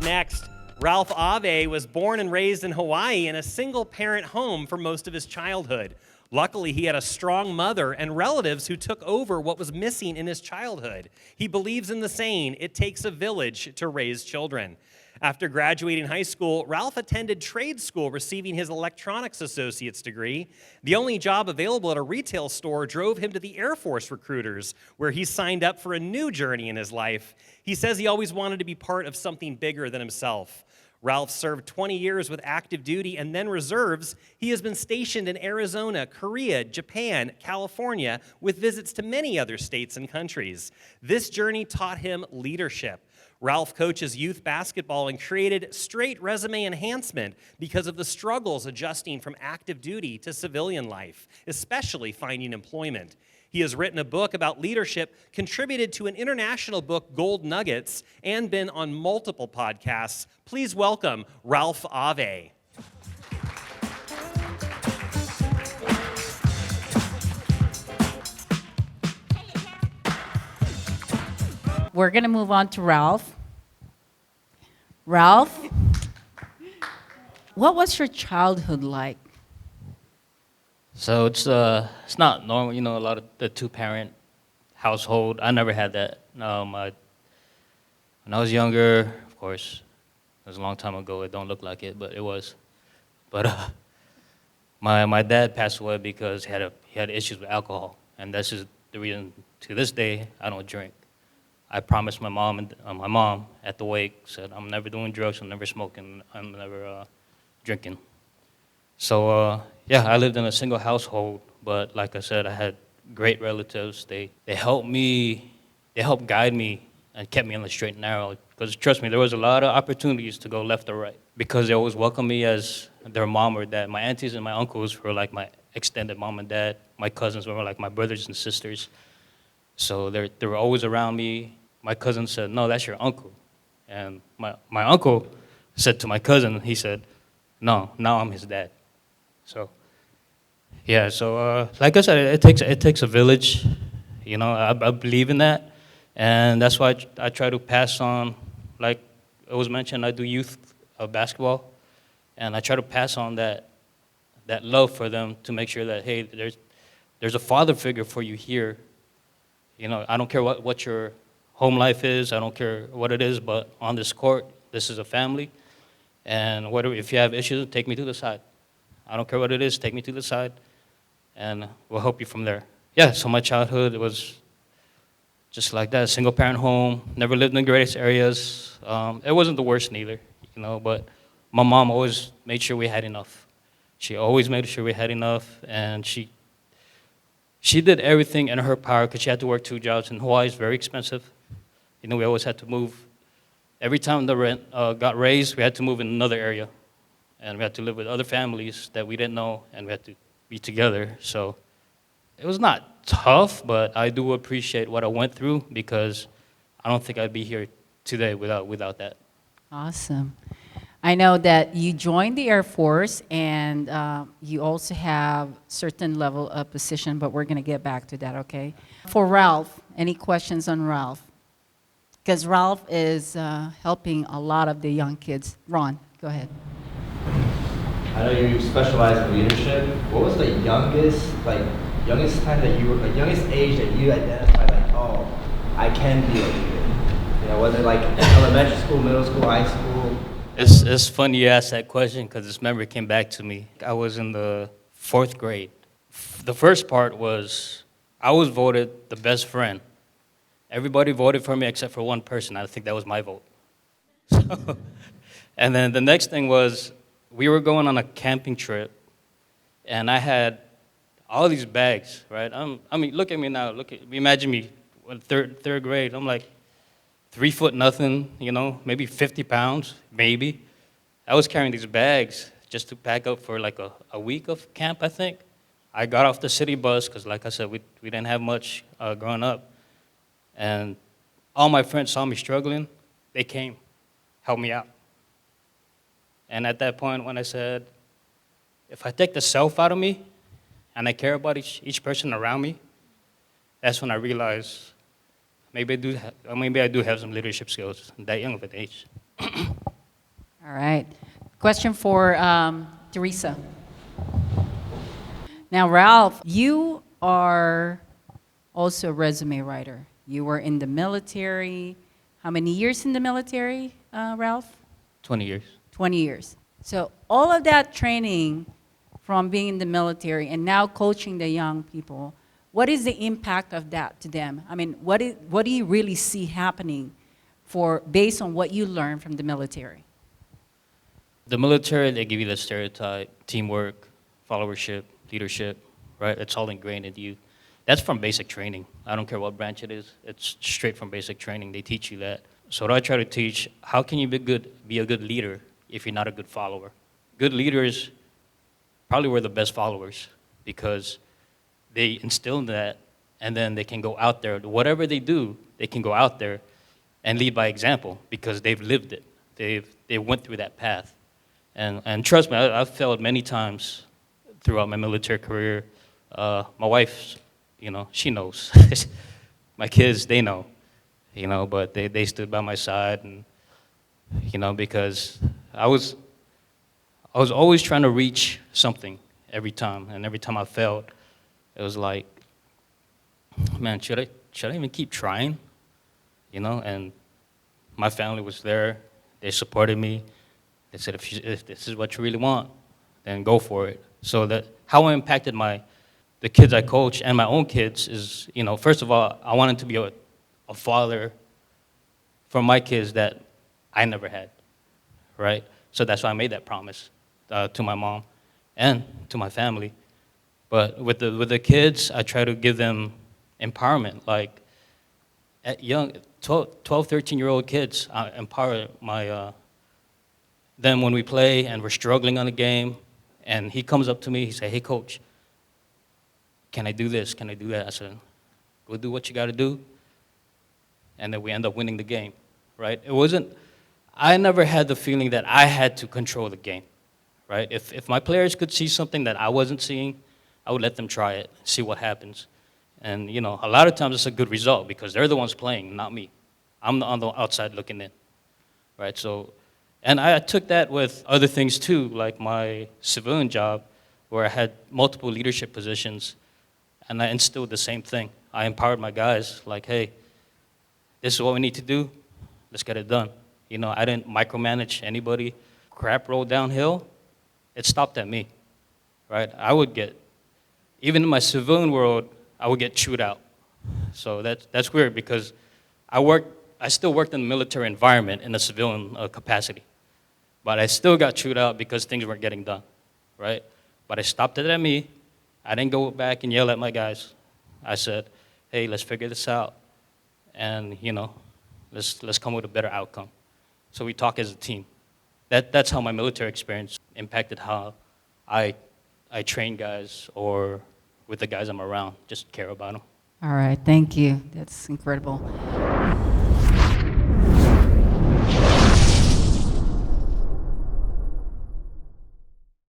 next. Ralph AVE was born and raised in Hawaii in a single-parent home for most of his childhood. Luckily, he had a strong mother and relatives who took over what was missing in his childhood. He believes in the saying, "It takes a village to raise children." After graduating high school, Ralph attended trade school, receiving his electronics associate's degree. The only job available at a retail store drove him to the Air Force recruiters, where he signed up for a new journey in his life. He says he always wanted to be part of something bigger than himself. Ralph served 20 years with active duty and then reserves. He has been stationed in Arizona, Korea, Japan, California, with visits to many other states and countries. This journey taught him leadership. Ralph coaches youth basketball and created straight resume enhancement because of the struggles adjusting from active duty to civilian life, especially finding employment. He has written a book about leadership, contributed to an international book, Gold Nuggets, and been on multiple podcasts. Please welcome Ralph AVE. We're going to move on to Ralph. Ralph, what was your childhood like? So it's not normal, a lot of the two-parent household. I never had that. When I was younger, of course, it was a long time ago. It don't look like it, but it was. But my dad passed away because he had issues with alcohol, and that's just the reason. To this day, I don't drink. I promised my mom at the wake, said I'm never doing drugs, I'm never smoking, I'm never drinking. So I lived in a single household, but like I said, I had great relatives. They helped me, they helped guide me and kept me on the straight and narrow. Because trust me, there was a lot of opportunities to go left or right. Because they always welcomed me as their mom or dad. My aunties and my uncles were like my extended mom and dad. My cousins were like my brothers and sisters. So they were always around me. My cousin said, "No, that's your uncle." And my uncle said to my cousin, he said, "No, now I'm his dad." So, like I said, it takes a village. I believe in that. And that's why I try to pass on, like it was mentioned, I do youth basketball. And I try to pass on that love for them to make sure that, hey, there's a father figure for you here. I don't care what your home life is. I don't care what it is, but on this court, this is a family. And if you have issues, take me to the side. I don't care what it is, take me to the side, and we'll help you from there. Yeah, so my childhood was just like that, single-parent home, never lived in the greatest areas. It wasn't the worst neither, but my mom always made sure we had enough. She always made sure we had enough, and she did everything in her power because she had to work 2 jobs, and Hawaii is very expensive. We always had to move. Every time the rent got raised, we had to move in another area. And we had to live with other families that we didn't know, and we had to be together. So it was not tough, but I do appreciate what I went through because I don't think I'd be here today without that. Awesome. I know that you joined the Air Force, and you also have certain level of position, but we're going to get back to that, okay? For Ralph, any questions on Ralph? Because Ralph is helping a lot of the young kids. Ron, go ahead. I know you specialize in leadership. What was the youngest time that you were, the youngest age that you identified like, oh, I can be a leader? Was it like elementary school, middle school, high school? It's funny you asked that question because this memory came back to me. I was in the 4th grade. The first part was I was voted the best friend. Everybody voted for me except for one person. I think that was my vote. And then the next thing was we were going on a camping trip, and I had all these bags, right? Look at me now. Imagine me in third grade. I'm like 3 foot nothing, maybe 50 pounds, maybe. I was carrying these bags just to pack up for like a week of camp, I think. I got off the city bus because, like I said, we didn't have much growing up. And all my friends saw me struggling. They came, helped me out. And at that point, when I said, if I take the self out of me and I care about each person around me, that's when I realized maybe I do have some leadership skills at that young of an age. All right. Question for Teresa. Now, Ralph, you are also a resume writer. You were in the military. How many years in the military, Ralph? 20 years. 20 years. So all of that training from being in the military and now coaching the young people, what is the impact of that to them? I mean, what do you really see happening based on what you learned from the military? The military, they give you the stereotype, teamwork, followership, leadership, right? It's all ingrained in you. That's from basic training. I don't care what branch it is. It's straight from basic training. They teach you that. So what I try to teach, how can you be a good leader if you're not a good follower? Good leaders probably were the best followers because they instill that, and then they can go out there. Whatever they do, they can go out there and lead by example because they've lived it. They went through that path. And trust me, I've failed many times throughout my military career. My wife, she knows. My kids, they know, but they stood by my side, and, because I was always trying to reach something every time, and every time I failed, it was like, man, should I even keep trying? And my family was there. They supported me. They said, if this is what you really want, then go for it. So that how I impacted the kids I coach and my own kids is, first of all, I wanted to be a father for my kids that I never had, right? So that's why I made that promise to my mom and to my family. But with the kids, I try to give them empowerment. Like at young 12, 13-year-old kids, I empower them when we play and we're struggling on a game. And he comes up to me, he said, hey, coach, can I do this? Can I do that? I said, go do what you got to do. And then we end up winning the game, right? I never had the feeling that I had to control the game, right? If my players could see something that I wasn't seeing, I would let them try it, see what happens. And, a lot of times it's a good result because they're the ones playing, not me. I'm on the outside looking in, right? So, and I took that with other things too, like my civilian job, where I had multiple leadership positions, and I instilled the same thing. I empowered my guys, like, hey, this is what we need to do. Let's get it done. I didn't micromanage anybody. Crap rolled downhill. It stopped at me, right? Even in my civilian world, I would get chewed out. So that's weird because I still worked in the military environment in a civilian capacity. But I still got chewed out because things weren't getting done, right? But I stopped it at me. I didn't go back and yell at my guys. I said, hey, let's figure this out. And, let's come with a better outcome. So we talk as a team. That's how my military experience impacted how I train guys or with the guys I'm around, just care about them. All right, thank you. That's incredible.